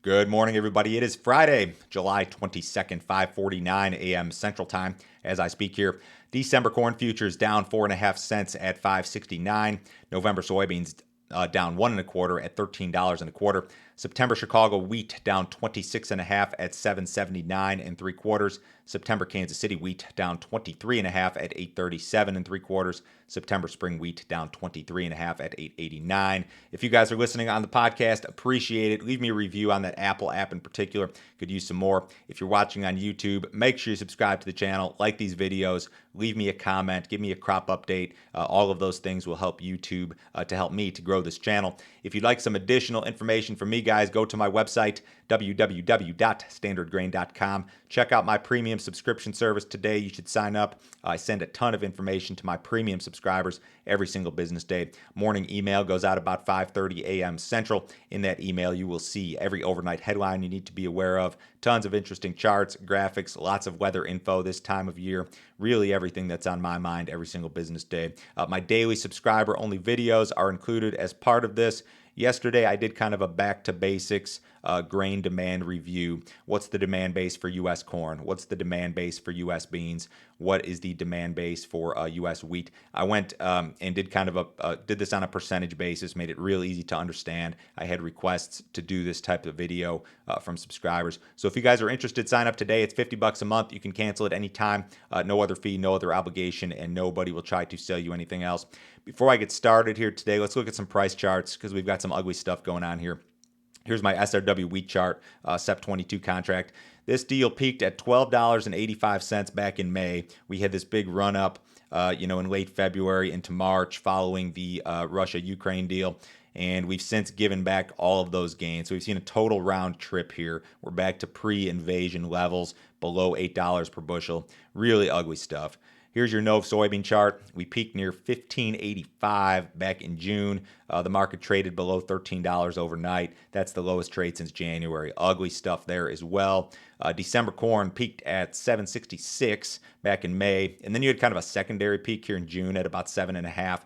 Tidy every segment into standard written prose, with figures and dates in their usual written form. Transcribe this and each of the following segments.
Good morning, everybody. It is Friday, July 22nd, 5:49 a.m. Central Time. As I speak here, December corn futures down 4.5 cents at 5.69. November soybeans down 1.25 at $13.25. September Chicago wheat down 26.5 at 7.79 3/4. September Kansas City wheat down 23.5 at 8.37 3/4. September spring wheat down 23.5 at 8.89. If you guys are listening on the podcast, appreciate it. Leave me a review on that Apple app in particular. Could use some more. If you're watching on YouTube, make sure you subscribe to the channel, like these videos, leave me a comment, give me a crop update. All of those things will help YouTube to help me to grow this channel. If you'd like some additional information from me, guys, go to my website, www.standardgrain.com. Check out my premium subscription service today. You should sign up. I send a ton of information to my premium subscribers every single business day. Morning email goes out about 5:30 a.m. Central. In that email, you will see every overnight headline you need to be aware of. Tons of interesting charts, graphics, lots of weather info this time of year. Really everything that's on my mind every single business day. My daily subscriber-only videos are included as part of this. Yesterday, I did kind of a back to basics grain demand review. What's the demand base for U.S. corn? What's the demand base for U.S. beans? What is the demand base for U.S. wheat? I went and did kind of did this on a percentage basis, made it real easy to understand. I had requests to do this type of video from subscribers. So if you guys are interested, sign up today. It's $50 a month. You can cancel it anytime. No other fee, no other obligation, and nobody will try to sell you anything else. Before I get started here today, let's look at some price charts because we've got some ugly stuff going on here. Here's my SRW wheat chart, SEP 22 contract. This deal peaked at $12.85 back in May. We had this big run up, in late February into March following the Russia-Ukraine deal. And we've since given back all of those gains. So we've seen a total round trip here. We're back to pre-invasion levels, below $8 per bushel. Really ugly stuff. Here's your Nov soybean chart. We peaked near $15.85 back in June. The market traded below $13 overnight. That's the lowest trade since January. Ugly stuff there as well. December corn peaked at $7.66 back in May. And then you had kind of a secondary peak here in June at about 7.5.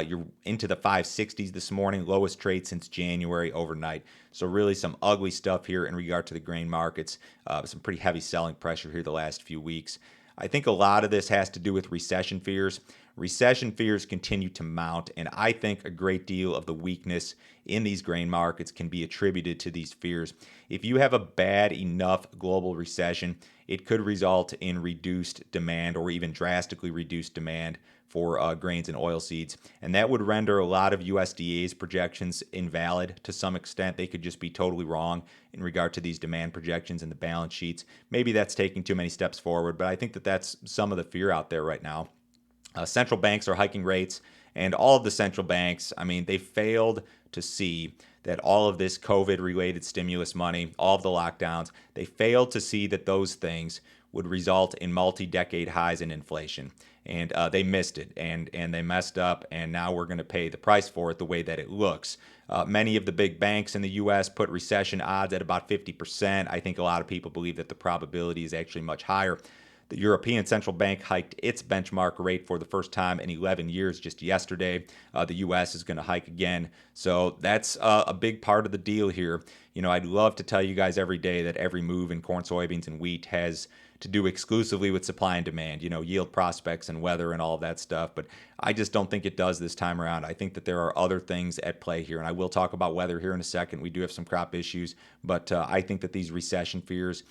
You're into the 560s this morning, lowest trade since January overnight. So really some ugly stuff here in regard to the grain markets. Some pretty heavy selling pressure here the last few weeks. I think a lot of this has to do with recession fears. Recession fears continue to mount, and I think a great deal of the weakness in these grain markets can be attributed to these fears. If you have a bad enough global recession, it could result in reduced demand or even drastically reduced demand for grains and oilseeds. And that would render a lot of USDA's projections invalid to some extent. They could just be totally wrong in regard to these demand projections and the balance sheets. Maybe that's taking too many steps forward, but I think that that's some of the fear out there right now. Central banks are hiking rates, and all of the central banks, they failed to see that all of this COVID-related stimulus money, all of the lockdowns, they failed to see that those things would result in multi-decade highs in inflation. And they missed it, and they messed up, and now we're going to pay the price for it the way that it looks. Many of the big banks in the U.S. put recession odds at about 50%. I think a lot of people believe that the probability is actually much higher. The European Central Bank hiked its benchmark rate for the first time in 11 years just yesterday. The U.S. is going to hike again. So that's a big part of the deal here. I'd love to tell you guys every day that every move in corn, soybeans, and wheat has to do exclusively with supply and demand, yield prospects and weather and all of that stuff. But I just don't think it does this time around. I think that there are other things at play here. And I will talk about weather here in a second. We do have some crop issues, but I think that these recession fears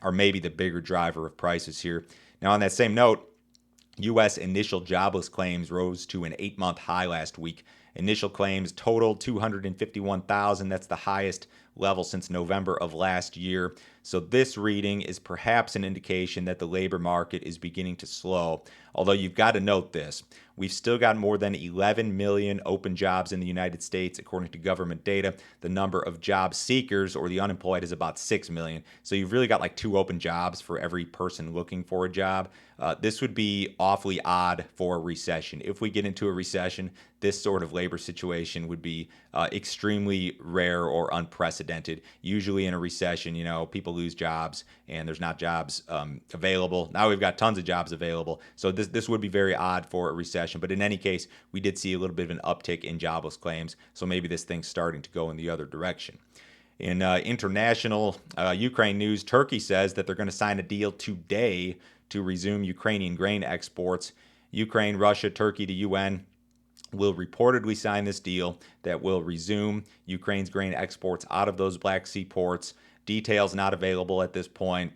are maybe the bigger driver of prices here. Now, on that same note, U.S. initial jobless claims rose to an 8-month high last week. Initial claims totaled 251,000. That's the highest level since November of last year. So this reading is perhaps an indication that the labor market is beginning to slow. Although you've got to note this. We've still got more than 11 million open jobs in the United States, according to government data. The number of job seekers or the unemployed is about 6 million. So you've really got like 2 open jobs for every person looking for a job. This would be awfully odd for a recession. If we get into a recession, this sort of labor situation would be extremely rare or unprecedented. Usually in a recession, people lose jobs and there's not jobs available. Now we've got tons of jobs available. So this would be very odd for a recession. But in any case, we did see a little bit of an uptick in jobless claims. So maybe this thing's starting to go in the other direction. In international Ukraine news, Turkey says that they're going to sign a deal today to resume Ukrainian grain exports. Ukraine, Russia, Turkey, the UN will reportedly sign this deal that will resume Ukraine's grain exports out of those Black Sea ports. Details not available at this point.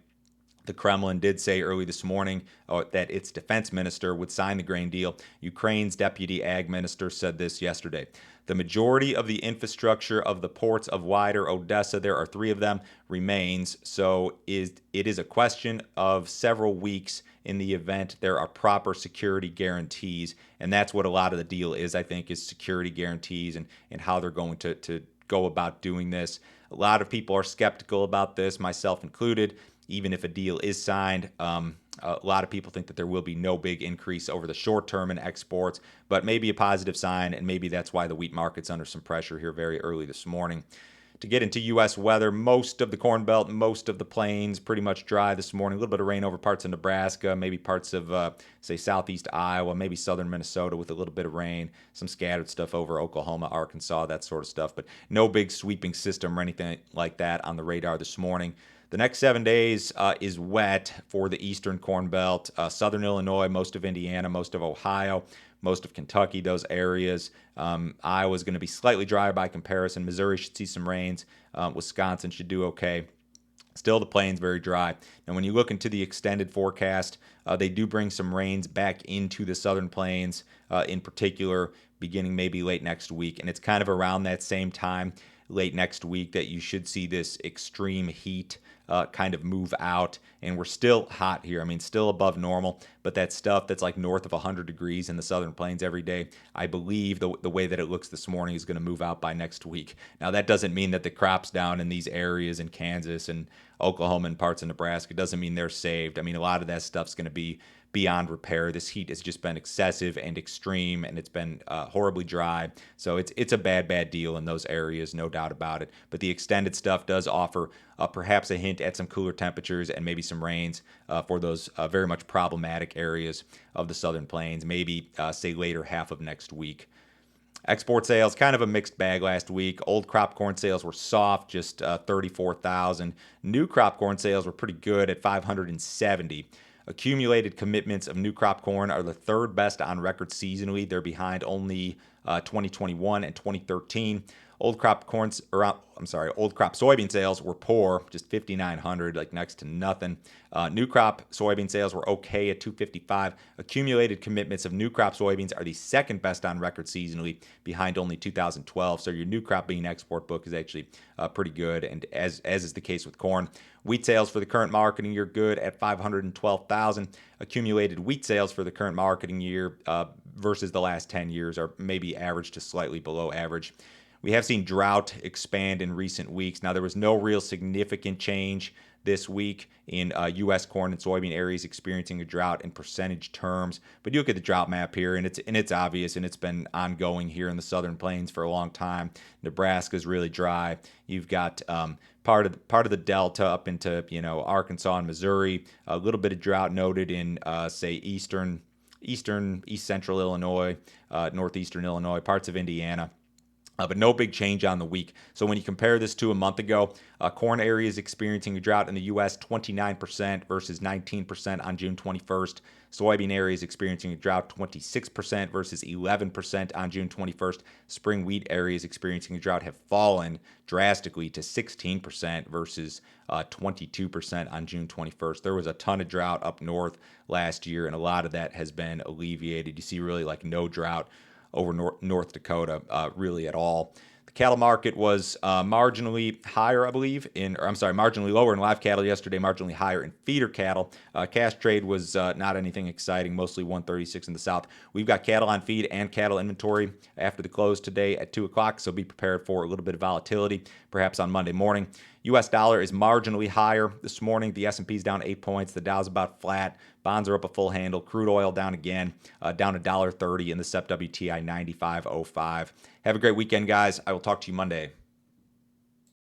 The Kremlin did say early this morning that its defense minister would sign the grain deal. Ukraine's deputy ag minister said this yesterday. The majority of the infrastructure of the ports of wider Odessa, there are 3 of them, remains. So it is a question of several weeks in the event there are proper security guarantees. And that's what a lot of the deal is, I think, is security guarantees and how they're going to go about doing this. A lot of people are skeptical about this, myself included. Even if a deal is signed, a lot of people think that there will be no big increase over the short term in exports, but maybe a positive sign, and maybe that's why the wheat market's under some pressure here very early this morning. To get into U.S. weather, most of the Corn Belt, most of the plains, pretty much dry this morning. A little bit of rain over parts of Nebraska, maybe parts of, say, southeast Iowa, maybe southern Minnesota with a little bit of rain. Some scattered stuff over Oklahoma, Arkansas, that sort of stuff. But no big sweeping system or anything like that on the radar this morning. The next 7 days is wet for the eastern Corn Belt, southern Illinois, most of Indiana, most of Ohio, most of Kentucky, those areas. Iowa is going to be slightly drier by comparison. Missouri should see some rains. Wisconsin should do okay. Still, the plains very dry. And when you look into the extended forecast, they do bring some rains back into the southern plains, in particular, beginning maybe late next week. And it's kind of around that same time, late next week, that you should see this extreme heat kind of move out. And we're still hot here. I mean, still above normal, but that stuff that's like north of 100 degrees in the southern plains every day, I believe the way that it looks this morning is going to move out by next week. Now, that doesn't mean that the crops down in these areas in Kansas and Oklahoma and parts of Nebraska doesn't mean they're saved. I mean, a lot of that stuff's going to be beyond repair. This heat has just been excessive and extreme, and it's been horribly dry. So it's a bad deal in those areas, no doubt about it. But the extended stuff does offer perhaps a hint at some cooler temperatures and maybe some rains for those very much problematic areas of the southern plains, maybe say later half of next week. Export sales, kind of a mixed bag last week. Old crop corn sales were soft, just 34,000. New crop corn sales were pretty good at 570. Accumulated commitments of new crop corn are the 3rd best on record seasonally. They're behind only 2021 and 2013. Old crop soybean sales were poor, just 5,900, like next to nothing. New crop soybean sales were okay at 255. Accumulated commitments of new crop soybeans are the 2nd best on record seasonally, behind only 2012. So your new crop bean export book is actually pretty good, and as is the case with corn. Wheat sales for the current marketing year good at 512,000. Accumulated wheat sales for the current marketing year versus the last 10 years are maybe average to slightly below average. We have seen drought expand in recent weeks. Now, there was no real significant change this week in U.S. corn and soybean areas experiencing a drought in percentage terms. But you look at the drought map here, and it's obvious, and it's been ongoing here in the southern plains for a long time. Nebraska's really dry. You've got part of the delta up into Arkansas and Missouri. A little bit of drought noted in say east central Illinois, northeastern Illinois, parts of Indiana. But no big change on the week. So when you compare this to a month ago, corn areas experiencing a drought in the U.S., 29% versus 19% on June 21st. Soybean areas experiencing a drought, 26% versus 11% on June 21st. Spring wheat areas experiencing a drought have fallen drastically to 16% versus 22% on June 21st. There was a ton of drought up north last year, and a lot of that has been alleviated. You see really like no drought over North Dakota, really at all. The cattle market was marginally higher, I believe, marginally lower in live cattle yesterday, marginally higher in feeder cattle. Cash trade was not anything exciting, mostly 136 in the south. We've got cattle on feed and cattle inventory after the close today at 2 o'clock, so be prepared for a little bit of volatility, perhaps on Monday morning. U.S. dollar is marginally higher this morning. The S&P is down 8 points. The Dow's about flat. Bonds are up a full handle. Crude oil down again, down $1.30 in the SEP WTI 95.05. Have a great weekend, guys. I will talk to you Monday.